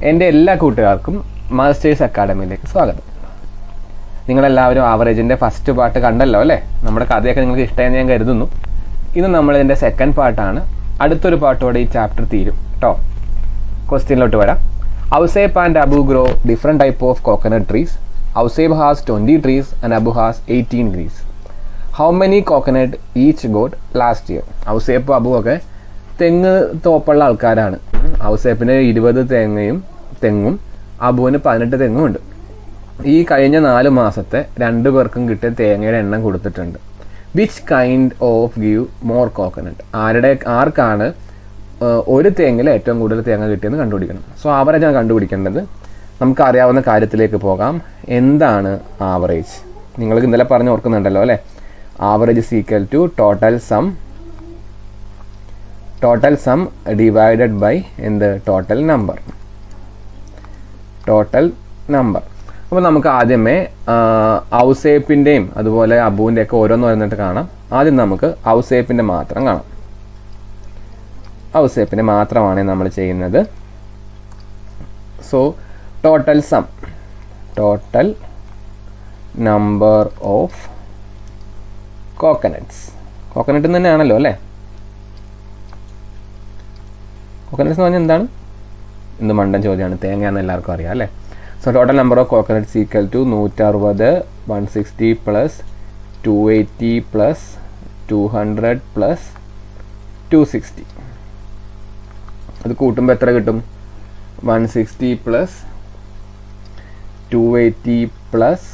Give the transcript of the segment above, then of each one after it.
എൻ്റെ എല്ലാ കൂട്ടുകാർക്കും മാസ്റ്റേഴ്സ് അക്കാഡമിയിലേക്ക് സ്വാഗതം. നിങ്ങളെല്ലാവരും ആവറേജിൻ്റെ ഫസ്റ്റ് പാർട്ട് കണ്ടല്ലോ അല്ലേ? നമ്മുടെ കഥയൊക്കെ നിങ്ങൾക്ക് ഇഷ്ടമായി ഞാൻ കരുതുന്നു. ഇത് നമ്മളിതിൻ്റെ സെക്കൻഡ് പാർട്ടാണ്. അടുത്തൊരു പാർട്ടോടെ ഈ ചാപ്റ്റർ തീരും കേട്ടോ. ക്വസ്റ്റ്യനിലോട്ട് വരാം. Ouseph and Abu grow different type of coconut trees. Ouseph has 20 trees and Abu has 18 trees. How many coconut each got last year? Ouseph Abu ഒക്കെ തെങ്ങ് തോപ്പുള്ള ആൾക്കാരാണ്. ഔസേപ്പിന് 20 തെങ്ങും അബുവിന് 18 തെങ്ങും ഉണ്ട്. ഈ കഴിഞ്ഞ 4 മാസത്തെ 2 പേർക്കും കിട്ടിയ തേങ്ങയുടെ എണ്ണം കൊടുത്തിട്ടുണ്ട്. Which kind of give more coconut? ആർക്കാണ് ഒരു തേങ്ങിൽ ഏറ്റവും കൂടുതൽ തേങ്ങ കിട്ടിയെന്ന് കണ്ടുപിടിക്കണം. സോ ആവറേജാണ് കണ്ടുപിടിക്കേണ്ടത്. നമുക്ക് അറിയാവുന്ന കാര്യത്തിലേക്ക് പോകാം. എന്താണ് ആവറേജ്? നിങ്ങൾക്ക് ഇന്നലെ പറഞ്ഞ് ഓർക്കുന്നുണ്ടല്ലോ അല്ലേ? Average is equal to total sum divided by എന്ത്? Total number. അപ്പോൾ നമുക്ക് ആദ്യമേ ഔസേപ്പിൻ്റെയും അതുപോലെ അബുവിൻ്റെ ഒക്കെ ഓരോന്ന് വരുന്നിട്ട് കാണാം. ആദ്യം നമുക്ക് ഔസേപ്പിൻ്റെ മാത്രം കാണാം. ഔസേപ്പിൻ്റെ മാത്രമാണ് നമ്മൾ ചെയ്യുന്നത്. So total number of coconuts. Coconut തന്നെയാണല്ലോ അല്ലേ? കോക്കനട്ട്സ് എന്ന് പറഞ്ഞാൽ എന്താണ്? എന്ത് മണ്ടൻ ചോദ്യമാണ്. തേങ്ങയാണെന്ന് എല്ലാവർക്കും അറിയാം അല്ലേ? So total number of coconuts equal to 160 160 plus 280 plus 200 plus 260. അത് കൂട്ടുമ്പോൾ എത്ര കിട്ടും? 160 പ്ലസ് 280 പ്ലസ്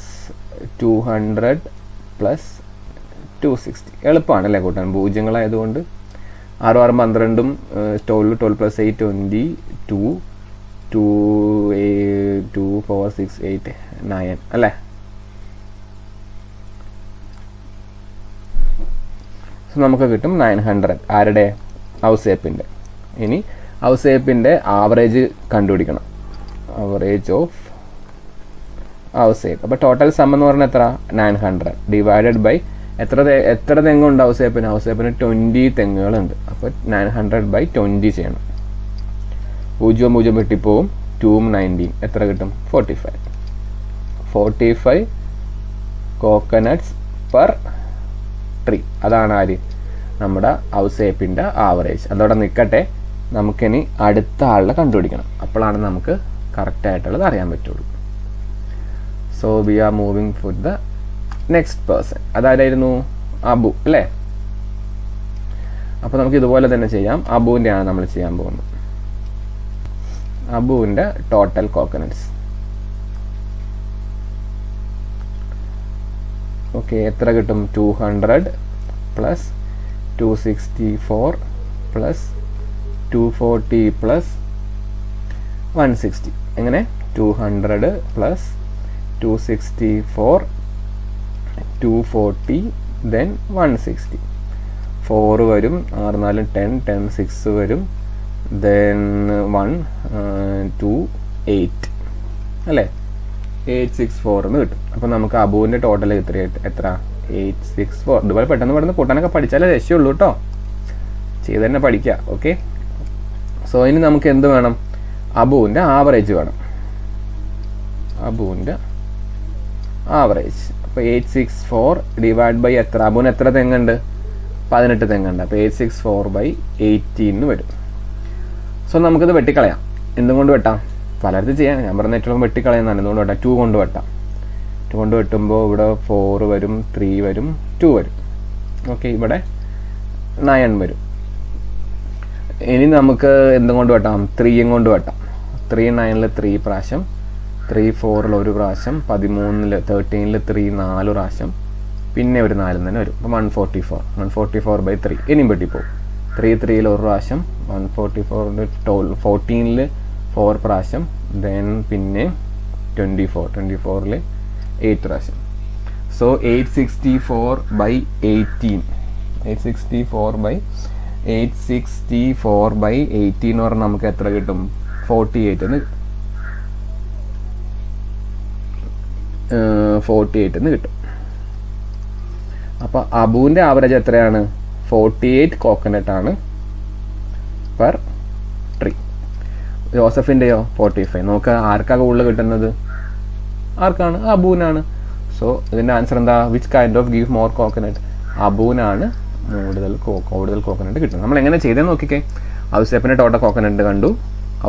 200 പ്ലസ് 260. എളുപ്പമാണ് അല്ലേ കൂട്ടാൻ? പൂജ്യങ്ങളായതുകൊണ്ട് 6 6 12 12 പ്ലസ് 8 22 2 4 6 8 9 അല്ലേ? സോ നമുക്ക് കിട്ടും 900. ആരുടെ? ഔസേപ്പിൻ്റെ. ഇനി ഔസേപ്പിൻ്റെ ആവറേജ് കണ്ടുപിടിക്കണം. Average of Ouseph. അപ്പോൾ ടോട്ടൽ സം എന്ന് പറഞ്ഞാൽ എത്ര? 900 ഡിവൈഡഡ് ബൈ എത്ര തെങ്ങുണ്ട് ഔസേപ്പിന്? ഔസേപ്പിന് 20 തെങ്ങുകളുണ്ട്. അപ്പോൾ 900/20 ചെയ്യണം. 0 വെട്ടിപ്പോവും. 2 19 എത്ര കിട്ടും? 45 കോക്കനട്ട്സ് പെർ ട്രീ. അതാണ് ആര്? നമ്മുടെ ഔസേപ്പിൻ്റെ ആവറേജ്. അതോടെ നിൽക്കട്ടെ. നമുക്കിനി അടുത്ത ആളെ കണ്ടുപിടിക്കണം. അപ്പോഴാണ് നമുക്ക് കറക്റ്റായിട്ടുള്ളത് അറിയാൻ പറ്റുള്ളൂ. So we are moving for the next person. അതായിരുന്നു അബു അല്ലേ? അപ്പോൾ നമുക്ക് ഇതുപോലെ തന്നെ ചെയ്യാം. അബുവിൻ്റെ ആണ് നമ്മൾ ചെയ്യാൻ പോകുന്നത്. അബുവിൻ്റെ ടോട്ടൽ കോക്കനട്ട്സ്. ഓക്കെ, എത്ര കിട്ടും? 200 പ്ലസ് 264 പ്ലസ് 240 പ്ലസ് 160. എങ്ങനെ? 200 പ്ലസ് 264 240 then 160. 4 വരും. 6 4 10 10 6 വരും. then 1 2 8 അല്ലേ? 864 എന്ന് കിട്ടും. അപ്പോൾ നമുക്ക് അബുവിൻ്റെ ടോട്ടൽ എത്ര? 864. ഇതുപോലെ പെട്ടെന്ന് കൂട്ടാനൊക്കെ പഠിച്ചാലേ രക്ഷയുള്ളൂ കേട്ടോ. ചെയ്ത് തന്നെ പഠിക്കുക. ഓക്കെ. സോ ഇനി നമുക്ക് എന്ത് വേണം? അബുവിൻ്റെ ആവറേജ് വേണം. അബുവിൻ്റെ ആവറേജ്. അപ്പോൾ 864 ഡിവൈഡ് ബൈ എത്ര? അബുവിന് എത്ര തെങ്ങുണ്ട്? 18 തെങ്ങുണ്ട്. അപ്പോൾ 864/18 വരും. സോ നമുക്കിത് വെട്ടിക്കളയാം. എന്തും കൊണ്ട് വെട്ടാം? പലയിടത്ത് ചെയ്യാൻ ഞാൻ പറഞ്ഞ ഏറ്റവും വെട്ടിക്കളയുന്നതാണ്. എന്തുകൊണ്ട് വെട്ടാം? 2 കൊണ്ട് വെട്ടാം. 2 കൊണ്ട് വെട്ടുമ്പോൾ ഇവിടെ 4 വരും, 3 വരും, 2 വരും. ഓക്കെ, ഇവിടെ 9 വരും. ഇനി നമുക്ക് എന്തും കൊണ്ട് വെട്ടാം? 3 കൊണ്ട് വെട്ടാം. 3 9 3 പ്രാവശ്യം, 3 4 1 പ്രാവശ്യം, 13 13 3 4 പ്രാവശ്യം, പിന്നെ ഒരു 4 തന്നെ വരും. അപ്പോൾ 144/3. ഇനിയും വെട്ടിപ്പോവും. 3 3 1 പ്രാവശ്യം, 144 14 4 പ്രാവശ്യം, ദെൻ പിന്നെ 24 8 പ്രാവശ്യം. സോ 864/18 എന്ന് പറഞ്ഞാൽ നമുക്ക് എത്ര കിട്ടും? 48 എന്ന് കിട്ടും. അപ്പോൾ അബുവിൻ്റെ ആവറേജ് എത്രയാണ്? 48 കോക്കനട്ട് ആണ് പെർ ട്രീ. ജോസഫിൻ്റെയോ 45. നോക്കുക ആർക്കാണ് കൂടുതൽ കിട്ടുന്നത്? ആർക്കാണ്? അബുവിനാണ്. സോ ഇതിൻ്റെ ആൻസർ എന്താ? Which kind of give more coconut? അബുവിനാണ് കൂടുതൽ കോക്കനട്ട് കിട്ടുന്നത്. നമ്മൾ എങ്ങനെ ചെയ്തതെന്ന് നോക്കിക്കേ. ഔസേപ്പിൻ്റെ ടോട്ടൽ കോക്കനട്ട് കണ്ടു,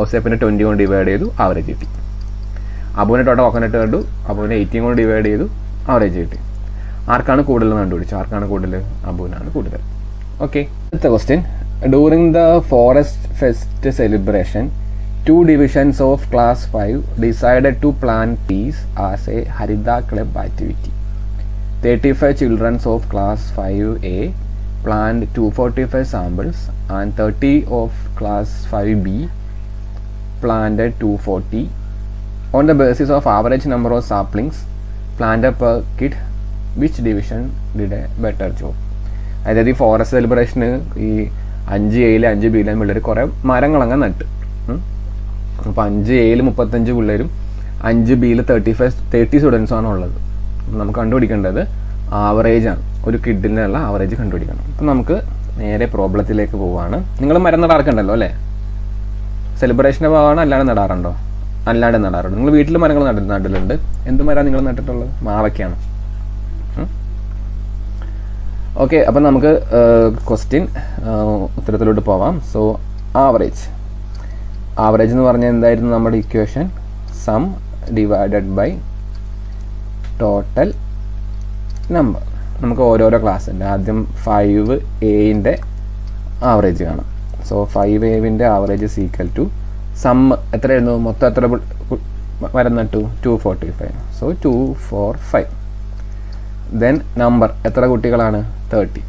ഔസേപ്പിനെ 20 കൊണ്ട് ഡിവൈഡ് ചെയ്തു, ആവറേജ് കിട്ടി. അബുവിൻ്റെ ടോട്ടൽ കോക്കനട്ട് കണ്ടു, അബുവിനെ 18 കൊണ്ട് ഡിവൈഡ് ചെയ്തു, ആവറേജ് കിട്ടി. ആർക്കാണ് കൂടുതൽ കണ്ടുപിടിച്ചു? ആർക്കാണ് കൂടുതൽ? അബുവിനാണ് കൂടുതൽ. ഓക്കെ. അടുത്ത question. During the forest fest celebration 2 divisions of class 5 decided to plant trees as a Harida club activity. 35 children of class 5A planted 245 samples and 30 of class 5B planted 240. On the basis of average number of saplings planted per kid, which division did a better job? അതായത് ഈ forest സെലിബ്രേഷന് ഈ 5A 5B പിള്ളേർ കുറേ മരങ്ങളങ്ങ് നട്ട്. അപ്പോൾ 5A 35 പിള്ളേരും 5B 30 സ്റ്റുഡൻസാണ് ഉള്ളത്. നമുക്ക് കണ്ടുപിടിക്കേണ്ടത് ആവറേജാണ്. ഒരു കിഡിനുള്ള ആവറേജ് കണ്ടുപിടിക്കണം. അപ്പം നമുക്ക് നേരെ പ്രോബ്ലത്തിലേക്ക് പോവുകയാണ്. നിങ്ങൾ മരം നടാറുണ്ടല്ലോ അല്ലേ? സെലിബ്രേഷൻ്റെ ഭാഗമാണ് അല്ലാതെ നടാറുണ്ടോ? അല്ലാതെ നടാറുണ്ട്. നിങ്ങൾ വീട്ടിൽ മരങ്ങൾ നട്ടിലുണ്ട്. എന്ത് മരമാണ് നിങ്ങൾ നട്ടിട്ടുള്ളത്? മാവയ്ക്കാണ്. ഓക്കെ. അപ്പം നമുക്ക് ക്വസ്റ്റ്യൻ ഉത്തരത്തിലോട്ട് പോവാം. സോ ആവറേജ് എന്ന് പറഞ്ഞാൽ എന്തായിരുന്നു നമ്മുടെ equation? Sum divided by total number. നമുക്ക് ഓരോരോ ക്ലാസ് ഉണ്ട്. ആദ്യം 5A ആവറേജ് കാണാം. So 5A average is equal to sum എത്രയായിരുന്നു? മൊത്തം എത്ര മരം നട്ടു? 245. സോ 245. ദെൻ നമ്പർ എത്ര കുട്ടികളാണ്? 30.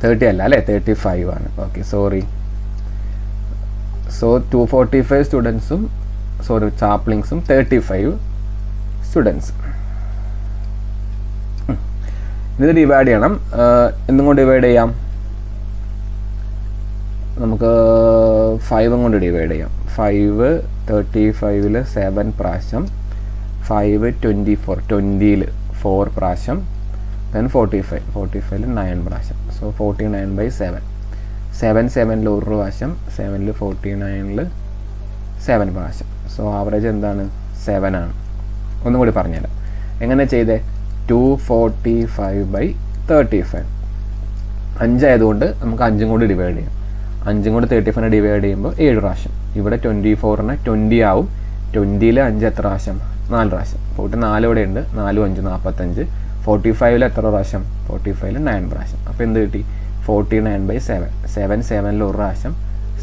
30 അല്ല അല്ലേ? 35 ആണ്. Okay, sorry. So 245 സ്റ്റുഡൻസും ചാപ്ലിങ്സും 35 students. ഇത് ഡിവൈഡ് ചെയ്യണം. എന്തും കൊണ്ട് ഡിവൈഡ് ചെയ്യാം? നമുക്ക് 5 കൊണ്ട് ഡിവൈഡ് ചെയ്യാം. 5 35 7 പ്രാവശ്യം, 5 24 20 4 പ്രാവശ്യം, then 45 9 പ്രാവശ്യം. സോ 49/7. 7 7 1 പ്രാവശ്യം, 7 49 7 പ്രാവശ്യം. സോ ആവറേജ് എന്താണ്? 7 ആണ്. ഒന്നും കൂടി പറഞ്ഞുതരാം. എങ്ങനെ ചെയ്തേ? 245/35. 5 ആയതുകൊണ്ട് നമുക്ക് 5 കൊണ്ട് ഡിവൈഡ് ചെയ്യാം. 5 കൊണ്ട് 35 ഡിവൈഡ് ചെയ്യുമ്പോൾ 7 പ്രാവശ്യം. ഇവിടെ 24 20 ആവും. 20 5 എത്ര പ്രാവശ്യം? 4 പ്രാവശ്യം. 4 ഇവിടെ ഉണ്ട്. 4 5 45. 45 എത്ര പ്രാവശ്യം? 45 9 പ്രാവശ്യം. അപ്പോൾ എന്ത് കിട്ടി? 49/7. 7 7 1 പ്രാവശ്യം,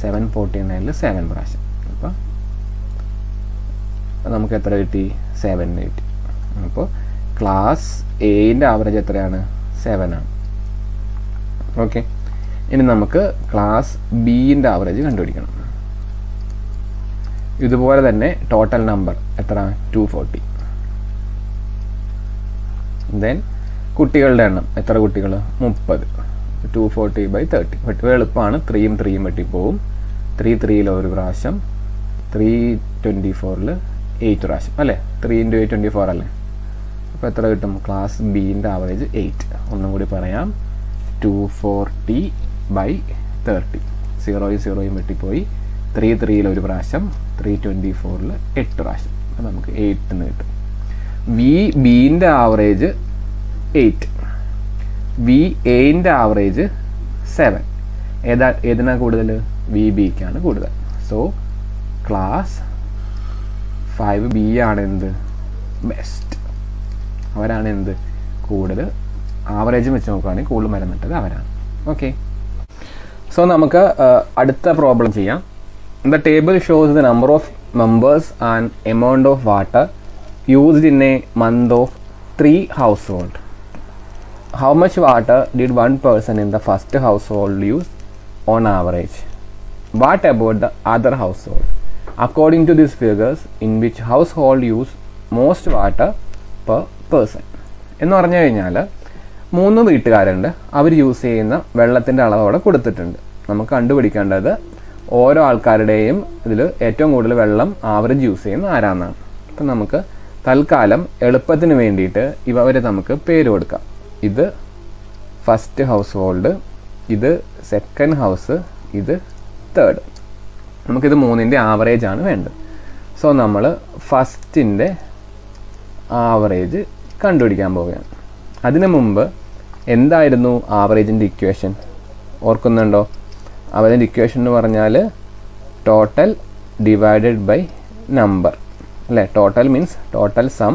7 49 7 പ്രാവശ്യം. അപ്പോൾ നമുക്ക് എത്ര കിട്ടി? 7 കിട്ടി. അപ്പോൾ ക്ലാസ് എയുടെ ആവറേജ് എത്രയാണ്? 7 ആണ്. ഓക്കെ. ഇനി നമുക്ക് ക്ലാസ് ബിൻ്റെ ആവറേജ് കണ്ടുപിടിക്കണം. ഇതുപോലെ തന്നെ ടോട്ടൽ നമ്പർ എത്ര? 240. ദെൻ കുട്ടികളുടെ എണ്ണം എത്ര കുട്ടികൾ? 30. 240/30. എളുപ്പമാണ്. 3 3 വെട്ടിപ്പോവും. 3 3 ഒരു പ്രാവശ്യം, 3 24 8 പ്രാവശ്യം അല്ലേ? 3 × 8 24 അല്ലേ? അപ്പോൾ എത്ര കിട്ടും? ക്ലാസ് ബിൻ്റെ ആവറേജ് 8. ഒന്നും കൂടി പറയാം. 240/30. 0 വെട്ടിപ്പോയി. 3 3 ഒരു പ്രാവശ്യം, 3 24 8 പ്രാവശ്യം. അപ്പോൾ നമുക്ക് 8 എന്ന് കിട്ടും. ബിൻ്റെ ആവറേജ് 8. എയുടെ ആവറേജ് 7. ഏതിനാണ് കൂടുതൽ? ബിക്കാണ് കൂടുതൽ. സോ ക്ലാസ് 5B ആണ് എന്ത്? ബെസ്റ്റ്. അവരാണ് എന്ത്? കൂടുതൽ. ആവറേജ് വെച്ച് നോക്കുകയാണെങ്കിൽ കൂടുതൽ മരം നട്ടത് അവരാണ്. ഓക്കെ. സോ നമുക്ക് അടുത്ത പ്രോബ്ലം ചെയ്യാം. The table shows the number of members and amount of water used in a month of 3 household. How much water did one person in the first household use on average? What about the other household? According to these figures, in which household use most water per person? എന്ന് പറഞ്ഞു കഴിഞ്ഞാൽ 3 വീട്ടുകാരുണ്ട്. അവർ use ചെയ്യുന്ന വെള്ളത്തിൻ്റെ അളവ് അവിടെ കൊടുത്തിട്ടുണ്ട്. നമുക്ക് കണ്ടുപിടിക്കേണ്ടത് ഓരോ ആൾക്കാരുടെയും ഇതിൽ ഏറ്റവും കൂടുതൽ വെള്ളം ആവറേജ് യൂസ് ചെയ്യുന്ന ആരാന്നാണ്. അപ്പം നമുക്ക് തൽക്കാലം എളുപ്പത്തിന് വേണ്ടിയിട്ട് ഇവരെ നമുക്ക് പേര് കൊടുക്കാം. ഇത് ഫസ്റ്റ് ഹൗസ് ഹോൾഡ്, ഇത് സെക്കൻഡ് ഹൗസ്, ഇത് തേർഡ്. നമുക്കിത് മൂന്നിൻ്റെ ആവറേജ് ആണ് വേണ്ടത്. സോ നമ്മൾ ഫസ്റ്റിൻ്റെ ആവറേജ് കണ്ടുപിടിക്കാൻ പോവുകയാണ്. അതിനു മുമ്പ് എന്തായിരുന്നു ആവറേജിൻ്റെ ഇക്വേഷൻ? ഓർക്കുന്നുണ്ടോ? ആവറേജിൻ്റെ ഇക്വേഷൻ എന്ന് പറഞ്ഞാൽ ടോട്ടൽ ഡിവൈഡഡ് ബൈ നമ്പർ അല്ലേ? Total means total sum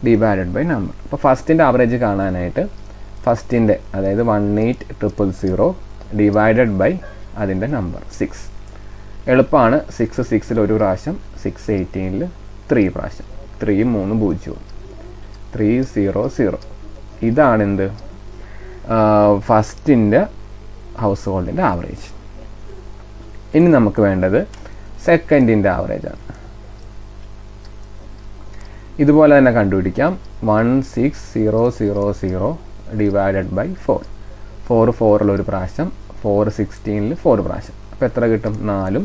divided by number. അപ്പോൾ ഫസ്റ്റിൻ്റെ ആവറേജ് കാണാനായിട്ട് ഫസ്റ്റിൻ്റെ അതായത് 18000 ഡിവൈഡഡ് ബൈ അതിൻ്റെ നമ്പർ 6. എളുപ്പമാണ്. 6 6ൽ ഒരു പ്രാവശ്യം, 6 18ൽ 3 പ്രാവശ്യം, 3 3 0 300. ഇതാണ് എന്ത്? ഫസ്റ്റിൻ്റെ ഹൗസ് ഹോൾഡിൻ്റെ ആവറേജ്. ഇനി നമുക്ക് വേണ്ടത് സെക്കൻഡിൻ്റെ ആവറേജാണ്. ഇതുപോലെ തന്നെ കണ്ടുപിടിക്കാം. 16000 ഡിവൈഡഡ് ബൈ 4. 4 4ൽ ഒരു പ്രാവശ്യം, 4 16ൽ 4 പ്രാവശ്യം. അപ്പോൾ എത്ര കിട്ടും? 4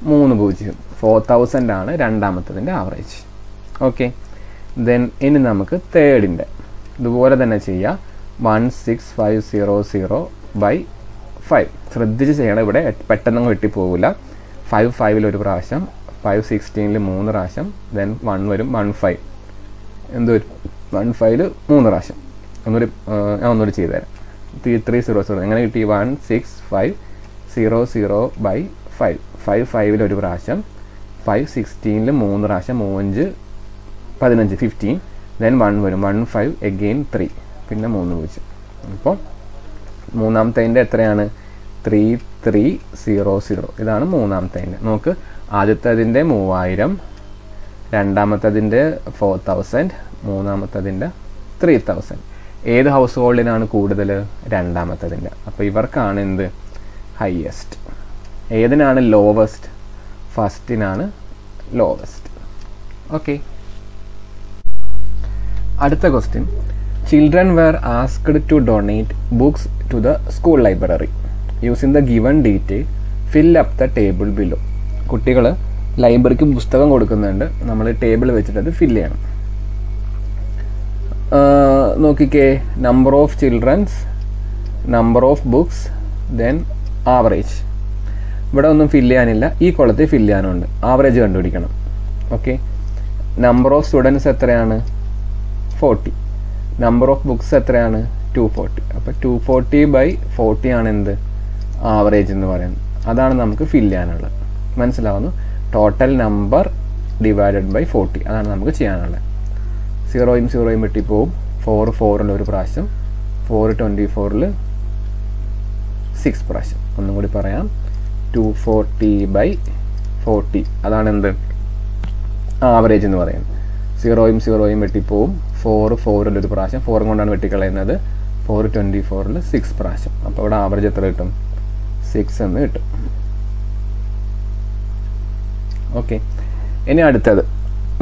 3 0. 4000 ആണ് രണ്ടാമത്തതിൻ്റെ ആവറേജ്. ഓക്കെ. ദെൻ ഇനി നമുക്ക് തേർഡിൻ്റെ ഇതുപോലെ തന്നെ ചെയ്യാം. 16500 ബൈ 5. ശ്രദ്ധിച്ച് ചെയ്യണം, ഇവിടെ പെട്ടെന്ന് വെട്ടിപ്പോകില്ല. 5 5ൽ ഒരു പ്രാവശ്യം, 5 16ൽ 3 പ്രാവശ്യം, ദെൻ 1 വരും 15. എന്ത് വരും? 15ൽ 3 പ്രാവശ്യം. ഞാൻ ഒന്നുകൂടി ചെയ്തു തരാം. 300 എങ്ങനെ കിട്ടി? 16500 ബൈ 5. 5 5ൽ ഒരു പ്രാവശ്യം, 5 16ൽ 3 പ്രാവശ്യം, 3 5 15 15, ദെൻ 1 വരും 15 അഗെയിൻ 3, പിന്നെ 3 0. അപ്പോൾ മൂന്നാമത്തതിൻ്റെ എത്രയാണ്? 3300. ഇതാണ് മൂന്നാമത്തതിൻ്റെ. നോക്ക്, ആദ്യത്തതിൻ്റെ 3000, രണ്ടാമത്തതിൻ്റെ 4000, മൂന്നാമത്തതിൻ്റെ 3000. ഏത് ഹൗസ് ഹോൾഡിനാണ് കൂടുതൽ? രണ്ടാമത്തതിൻ്റെ. അപ്പോൾ ഇവർക്കാണ് എന്ത്? ഹയസ്റ്റ്. ഏതിനാണ് ലോവസ്റ്റ്? ഫസ്റ്റിനാണ് ലോവസ്റ്റ്. ഓക്കെ. അടുത്ത question. Children were asked to donate books to the school library. Using the given detail fill up the table below. കുട്ടികൾ ലൈബ്രറിക്ക് പുസ്തകം കൊടുക്കുന്നുണ്ട്, നമ്മൾ ടേബിൾ വെച്ചിട്ട് അത് ഫില്ല് ചെയ്യണം. നോക്കിക്കേ, number of children's, number of books, then average. ഇവിടെ ഒന്നും ഫില്ല് ചെയ്യാനില്ല, ഈ കോളത്തിൽ ഫില്ല് ചെയ്യാനുണ്ട്. ആവറേജ് കണ്ടുപിടിക്കണം. ഓക്കെ. നമ്പർ ഓഫ് സ്റ്റുഡൻസ് എത്രയാണ്? 40. നമ്പർ ഓഫ് ബുക്സ് എത്രയാണ്? 240. അപ്പോൾ 240 ബൈ 40 ആണ് എന്ത്? ആവറേജ് എന്ന് പറയുന്നത്. അതാണ് നമുക്ക് ഫില്ല് ചെയ്യാനുള്ളത്. മനസ്സിലാവുന്നു? ടോട്ടൽ നമ്പർ ഡിവൈഡഡ് ബൈ 40 അതാണ് നമുക്ക് ചെയ്യാനുള്ളത്. 0യും 0യും വെട്ടിപ്പോവും. 4 4ൽ ഒരു പ്രാവശ്യം, 4 24ൽ 6 പ്രാവശ്യം. ഒന്നും കൂടി പറയാം. 240 ബൈ 40 അതാണ് എന്ത്? ആവറേജ് എന്ന് പറയുന്നത്. 0യും 0യും വെട്ടിപ്പോവും. 4 4ൽ ഒരു പ്രാവശ്യം, 4 കൊണ്ടാണ് വെട്ടിക്കളയുന്നത്. 4 24ൽ 6 പ്രാവശ്യം. അപ്പോൾ ഇവിടെ ആവറേജ് എത്ര കിട്ടും? 6 എന്ന് കിട്ടും. ഓക്കെ. ഇനി അടുത്തത്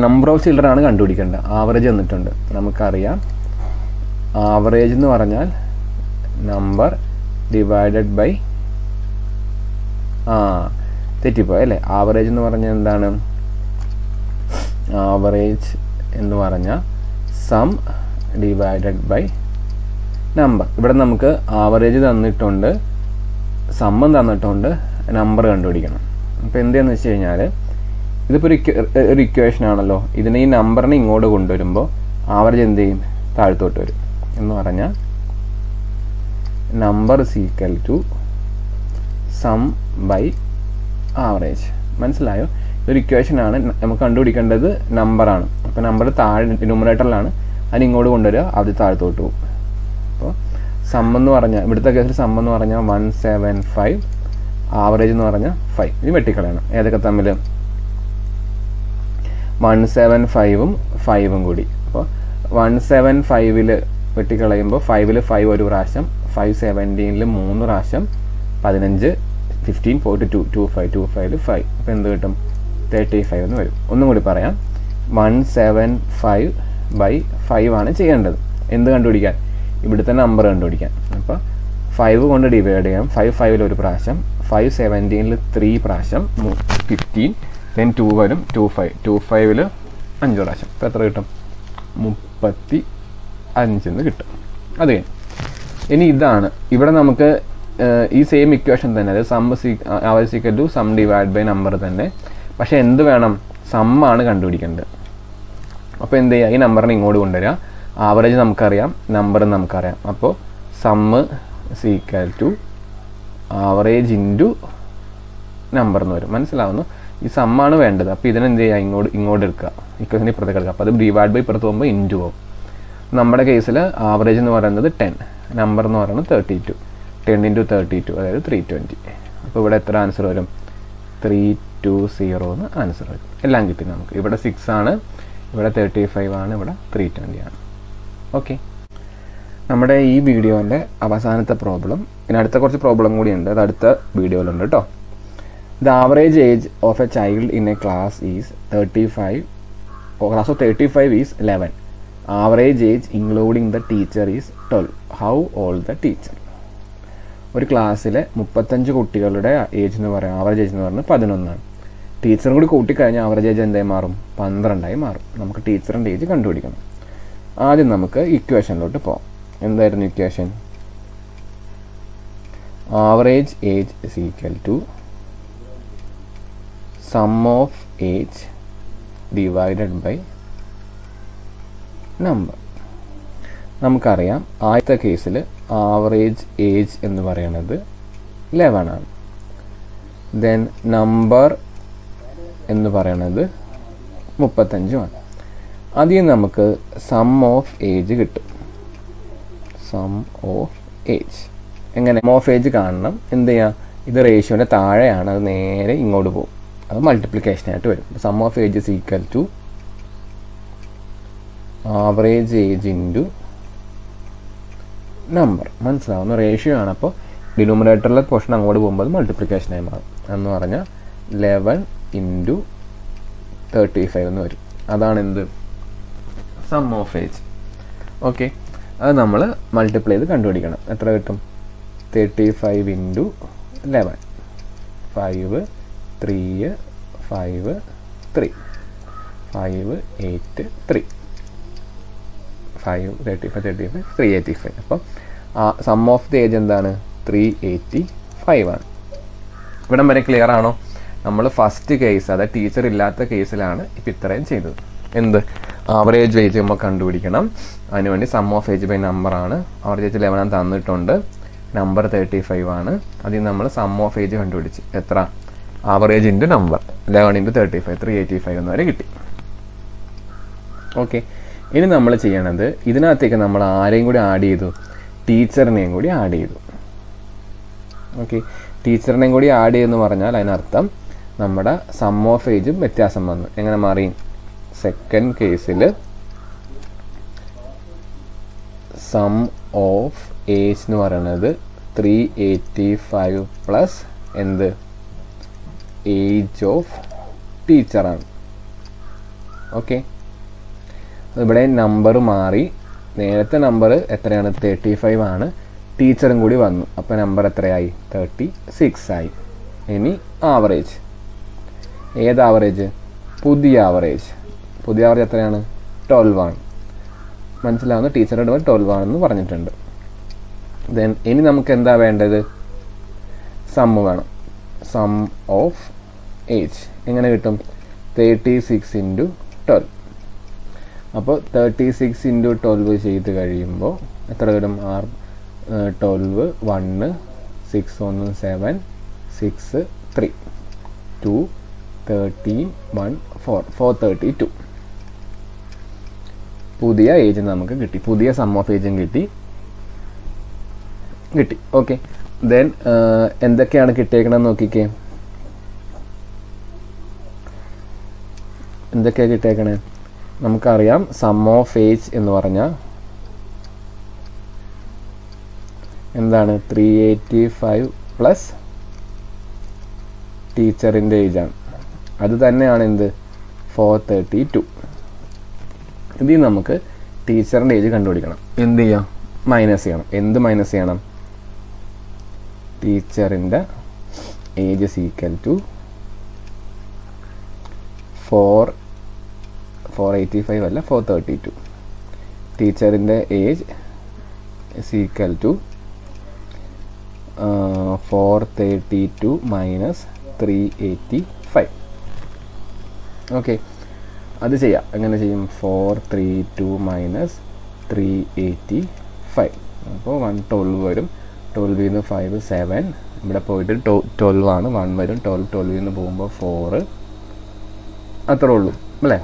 നമ്പർ ഓഫ് ചിൽഡ്രൻ ആണ് കണ്ടുപിടിക്കേണ്ടത്. ആവറേജ് തന്നിട്ടുണ്ട്. നമുക്കറിയാം ആവറേജ് എന്ന് പറഞ്ഞാൽ നമ്പർ ഡിവൈഡഡ് ബൈ, തെറ്റിപ്പോയി അല്ലേ? ആവറേജ് എന്ന് പറഞ്ഞാൽ എന്താണ്? ആവറേജ് എന്ന് പറഞ്ഞാൽ സം ഡിവൈഡഡ് ബൈ നമ്പർ. ഇവിടെ നമുക്ക് ആവറേജ് തന്നിട്ടുണ്ട്, സമ്മം തന്നിട്ടുണ്ട്, നമ്പർ കണ്ടുപിടിക്കണം. അപ്പോൾ എന്തെന്ന് വെച്ച് കഴിഞ്ഞാൽ ഇതിപ്പോൾ ഒരു ഇക്വേഷൻ ആണല്ലോ. ഇതിനെ ഈ നമ്പറിനെ ഇങ്ങോട്ട് കൊണ്ടുവരുമ്പോൾ ആവറേജ് എന്ത് ചെയ്യും? താഴത്തോട്ട് വരും. എന്ന് പറഞ്ഞാൽ number is equal to sum by average. മനസ്സിലായോ? ഇതൊരു ഇക്വേഷനാണ്. നമുക്ക് കണ്ടുപിടിക്കേണ്ടത് നമ്പറാണ്. അപ്പോൾ നമ്പർ താഴെ ന്യൂമറേറ്ററിലാണ്, അതിന് ഇങ്ങോട്ട് കൊണ്ടുവരിക, അത് താഴത്തോട്ട് പോകും. അപ്പോൾ സം എന്ന് പറഞ്ഞാൽ ഇവിടുത്തെ കേസിൽ സം എന്ന് പറഞ്ഞാൽ 175, ആവറേജ് എന്ന് പറഞ്ഞാൽ 5. ഇത് വെട്ടിക്കളയണം. ഏതൊക്കെ തമ്മിൽ? 175ഉം 5ഉം കൂടി. അപ്പോൾ 175ൽ വെട്ടിക്കളയുമ്പോൾ 5ൽ 5 ഒരു പ്രാവശ്യം, 5 17ൽ 3 പ്രാവശ്യം, 15 15 42 25 25ൽ 5. അപ്പോൾ എന്ത് കിട്ടും? 35 എന്ന് വരും. ഒന്നും കൂടി പറയാം. 175 ബൈ 5 ആണ് ചെയ്യേണ്ടത്. എന്ത് കണ്ടുപിടിക്കാൻ? ഇവിടുത്തെ നമ്പർ കണ്ടുപിടിക്കാൻ. അപ്പോൾ 5 കൊണ്ട് ഡിവൈഡ് ചെയ്യാം. 5 5ൽ ഒരു പ്രാവശ്യം, 5 17ൽ 3 പ്രാവശ്യം, 15, ദെൻ 2 വരും, 25 25ൽ 5 പ്രാവശ്യം. അപ്പോൾ എത്ര കിട്ടും? 35 എന്ന് കിട്ടും. അത് കഴിഞ്ഞ് ഇനി ഇതാണ്. ഇവിടെ നമുക്ക് ഈ സെയിം ഇക്വേഷൻ തന്നെ, അതായത് sum average equal to sum divide by number തന്നെ. പക്ഷേ എന്ത് വേണം, സമ്മാണ് കണ്ടുപിടിക്കേണ്ടത്. അപ്പോൾ എന്ത് ചെയ്യുക, ഈ നമ്പറിനെ ഇങ്ങോട്ട് കൊണ്ടുവരിക. ആവറേജ് നമുക്കറിയാം, നമ്പർ നമുക്കറിയാം. അപ്പോൾ sum equal to average into number എന്ന് വരും. മനസ്സിലാവുന്നു? ഈ സമ്മാണ് വേണ്ടത്. അപ്പോൾ ഇതിനെന്ത് ചെയ്യുക, ഇങ്ങോട്ട് എടുക്കുക, ഇക്വേഷന് ഇപ്പുറത്തേക്ക് എടുക്കുക. അപ്പോൾ അത് ഡിവൈഡ് ബൈ ഇപ്പുറത്ത് പോകുമ്പോൾ ഇൻറ്റു പോകും. നമ്മുടെ കേസിൽ ആവറേജ് എന്ന് പറയുന്നത് 10, നമ്പർ എന്ന് പറയുന്നത് 32. 10 × 32, അതായത് 320. അപ്പോൾ ഇവിടെ എത്ര ആൻസർ വരും? 320 എന്ന് ആൻസർ വരും. എല്ലാം കിട്ടി നമുക്ക്. ഇവിടെ 6 ആണ്, ഇവിടെ 35 ആണ്, ഇവിടെ 320 ആണ്. ഓക്കെ, നമ്മുടെ ഈ വീഡിയോൻ്റെ അവസാനത്തെ പ്രോബ്ലം, പിന്നെ അടുത്ത കുറച്ച് പ്രോബ്ലം കൂടിയുണ്ട്, അത് അടുത്ത വീഡിയോയിലുണ്ട് കേട്ടോ. The average age of a child in a class is 35, or class of 35 is 11. Average age including the teacher is 12. How old the teacher? ഒരു ക്ലാസ്സിലെ 35 കുട്ടികളുടെ ഏജ് എന്ന് പറയാം, ആവറേജ് ഏജ് എന്ന് പറഞ്ഞാൽ 11 ആണ്. ടീച്ചറും കൂടി കൂട്ടിക്കഴിഞ്ഞാൽ ആവറേജ് ഏജ് എന്തായി മാറും? 12 മാറും. നമുക്ക് ടീച്ചറിൻ്റെ ഏജ് കണ്ടുപിടിക്കണം. ആദ്യം നമുക്ക് ഇക്വേഷനിലോട്ട് പോകാം. എന്തായിരുന്നു equation? Average age is equal to sum of age divided by number. നമുക്കറിയാം ആദ്യത്തെ കേസിൽ ആവറേജ് ഏജ് എന്ന് പറയുന്നത് 11 ആണ്. ദെൻ നമ്പർ എന്ന് പറയുന്നത് 35 ആണ്. അതിൽ നമുക്ക് സം ഓഫ് ഏജ് കിട്ടും. സം ഓഫ് ഏജ് എങ്ങനെ? സം ഓഫ് ഏജ് കാണണം. എന്ത് ചെയ്യുക, ഇത് റേഷ്യോൻ്റെ താഴെയാണ്, അത് നേരെ ഇങ്ങോട്ട് പോകും, അത് മൾട്ടിപ്ലിക്കേഷനായിട്ട് വരും. Sum of age is equal to average age into number. മനസ്സിലാവുന്ന റേഷ്യോ ആണ്. അപ്പോൾ ഡിനോമിനേറ്ററിലെ പോർഷൻ അങ്ങോട്ട് പോകുമ്പോൾ അത് മൾട്ടിപ്ലിക്കേഷനായി മാറും. എന്ന് പറഞ്ഞാൽ 11 × 35 എന്ന് വരും. അതാണ് എന്ത്? Some of age. ഓക്കെ, അത് നമ്മൾ മൾട്ടിപ്ലൈ ചെയ്ത് കണ്ടുപിടിക്കണം. എത്ര കിട്ടും? 35 × 11, 5, 3, 5, 3, 5, 8, 3, 5, 35, 385. അപ്പം സം ഓഫ് ദി ഏജ് എന്താണ്? 385 ആണ്. ഇവിടം വരെ ക്ലിയർ ആണോ? നമ്മൾ ഫസ്റ്റ് കേസ്, അതായത് ടീച്ചർ ഇല്ലാത്ത കേസിലാണ് ഇപ്പം ഇത്രയും ചെയ്തത്. എന്ത്? ആവറേജ് ഏജ് നമ്മൾ കണ്ടുപിടിക്കണം. അതിനുവേണ്ടി സം ഓഫ് ഏജ് ബൈ നമ്പറാണ്. ആവറേജ് ഏജ് 11 തന്നിട്ടുണ്ട്, നമ്പർ 35 ആണ്. അതിൽ നമ്മൾ സം ഓഫ് ഏജ് കണ്ടുപിടിച്ച് എത്ര? ആവറേജ് ഇൻറ്റു നമ്പർ, 11 × 35, 385 എന്ന് വരെ കിട്ടി. ഓക്കെ, ഇനി നമ്മൾ ചെയ്യണത് ഇതിനകത്തേക്ക് നമ്മൾ ആരെയും കൂടി ആഡ് ചെയ്തു? ടീച്ചറിനെയും കൂടി ആഡ് ചെയ്തു. ഓക്കെ, ടീച്ചറിനെയും കൂടി ആഡ് ചെയ്യുമെന്ന് പറഞ്ഞാൽ അതിനർത്ഥം നമ്മുടെ സം ഓഫ് ഏജും വ്യത്യാസം വന്നു. എങ്ങനെ മാറി? സെക്കൻഡ് കേസിൽ സം ഓഫ് ഏജ് എന്ന് പറയുന്നത് 385 പ്ലസ് എന്ത്? ഏജ് ഓഫ് ടീച്ചറാണ്. ഓക്കെ, ഇവിടെ നമ്പർ മാറി. നേരത്തെ നമ്പർ എത്രയാണ്? 35 ആണ്. ടീച്ചറും കൂടി വന്നു, അപ്പോൾ നമ്പർ എത്രയായി? 36 ആയി. ഇനി ആവറേജ്. ഏത് ആവറേജ്? പുതിയ ആവറേജ്. പുതിയ ആവറേജ് എത്രയാണ്? 12 ആണ്. മനസ്സിലാവുന്നു? ടീച്ചറുടെ 12 ആണെന്ന് പറഞ്ഞിട്ടുണ്ട്. ദെൻ ഇനി നമുക്ക് എന്താ വേണ്ടത്? സമ്മ് വേണം. സം ഓഫ് ഏജ് എങ്ങനെ കിട്ടും? 36 × 12. അപ്പോൾ 36 × 12 ചെയ്ത് കഴിയുമ്പോൾ എത്ര വരും? 12, 1, 6, 1, 7, 6, 3, 2, 13, 1, 4, 432. പുതിയ ഏജ് നമുക്ക് കിട്ടി, പുതിയ സം ഓഫ് ഏജും കിട്ടി. ഓക്കെ, ദെൻ എന്തൊക്കെയാണ് കിട്ടിയേക്കണമെന്ന് നോക്കിക്കേ. എന്തൊക്കെയാണ് കിട്ടിയേക്കണേ? നമുക്കറിയാം സം ഓഫ് ഏജ് എന്ന് പറഞ്ഞാൽ എന്താണ്? 385 പ്ലസ് ടീച്ചറിൻ്റെ ഏജാണ്. അത് തന്നെയാണ് എന്ത്? 432. ഇതിൽ നമുക്ക് ടീച്ചറിൻ്റെ ഏജ് കണ്ടുപിടിക്കണം. എന്ത് ചെയ്യാം? മൈനസ് ചെയ്യണം. എന്ത് മൈനസ് ചെയ്യണം? ടീച്ചറിൻ്റെ ഏജ് ഇസ് ഈക്വൽ ടു 485 അല്ല, 432. ടീച്ചറിൻ്റെ age is equal to 432 minus 385. Okay, അത് ചെയ്യാം. എങ്ങനെ ചെയ്യും? 432 മൈനസ് 385. അപ്പോൾ 112 വരും. 12 നിന്ന് 5 7, ഇവിടെ പോയിട്ട് 12 ആണ്. 1 വരും. 12 നിന്ന് പോകുമ്പോൾ 4, അത്രേ ഉള്ളൂ അല്ലേ?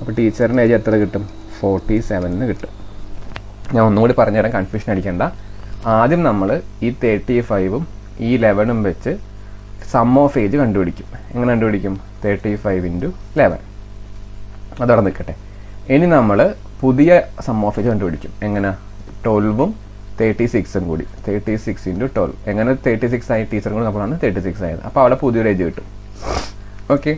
അപ്പോൾ ടീച്ചറിന് ഏജ് എത്ര കിട്ടും? 47 കിട്ടും. ഞാൻ ഒന്നുകൂടി പറഞ്ഞുതരാം, കൺഫ്യൂഷൻ അടിക്കേണ്ട. ആദ്യം നമ്മൾ ഈ 35ഉം ഈ 11ഉം വെച്ച് സം ഓഫ് ഏജ് കണ്ടുപിടിക്കും. എങ്ങനെ കണ്ടുപിടിക്കും? 35 × 11. അതവിടെ നിൽക്കട്ടെ. ഇനി നമ്മൾ പുതിയ സം ഓഫ് ഏജ് കണ്ടുപിടിക്കും. എങ്ങനെ? 12ഉം 36ഉം കൂടി. 36 × 12. എങ്ങനെ 36 ആയി? ടീച്ചറും കൂടി നമ്മളാണ് 36 ആയത്. അപ്പോൾ അവിടെ പുതിയൊരു ഏജ് കിട്ടും. ഓക്കെ,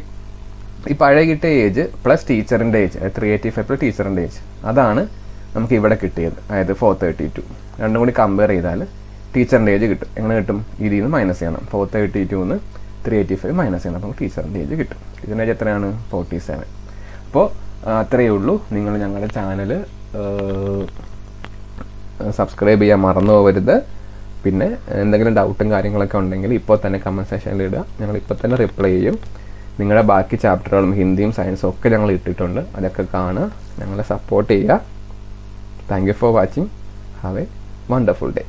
ഈ പഴയ കിട്ടിയ ഏജ് പ്ലസ് ടീച്ചറിൻ്റെ ഏജ്, 385 പ്ലസ് ടീച്ചറിൻ്റെ ഏജ്, അതാണ് നമുക്ക് ഇവിടെ കിട്ടിയത്. അതായത് 432. രണ്ടും കൂടി കമ്പയർ ചെയ്താൽ ടീച്ചറിൻ്റെ ഏജ് കിട്ടും. എങ്ങനെ കിട്ടും? ഇതിൽ നിന്ന് മൈനസ് ചെയ്യണം. 432 നിന്ന് 385 മൈനസ് ചെയ്യണം. അപ്പോൾ ടീച്ചറിൻ്റെ ഏജ് കിട്ടും. ടീച്ചറിൻ്റെ ഏജ് എത്രയാണ്? 47. അപ്പോൾ അത്രയേ ഉള്ളൂ. നിങ്ങൾ ഞങ്ങളുടെ ചാനൽ സബ്സ്ക്രൈബ് ചെയ്യാൻ മറന്നു പോകരുത്. പിന്നെ എന്തെങ്കിലും ഡൗട്ടും കാര്യങ്ങളൊക്കെ ഉണ്ടെങ്കിൽ ഇപ്പോൾ തന്നെ കമൻറ്റ് സെക്ഷനിൽ ഇടുക. ഞങ്ങൾ ഇപ്പോൾ തന്നെ റിപ്ലൈ ചെയ്യും. നിങ്ങളുടെ ബാക്കി ചാപ്റ്ററുകളും ഹിന്ദിയും സയൻസും ഒക്കെ ഞങ്ങൾ ഇട്ടിട്ടുണ്ട്. അതൊക്കെ കാണുക, ഞങ്ങളെ സപ്പോർട്ട് ചെയ്യുക. Thank you for watching. Have A wonderful day.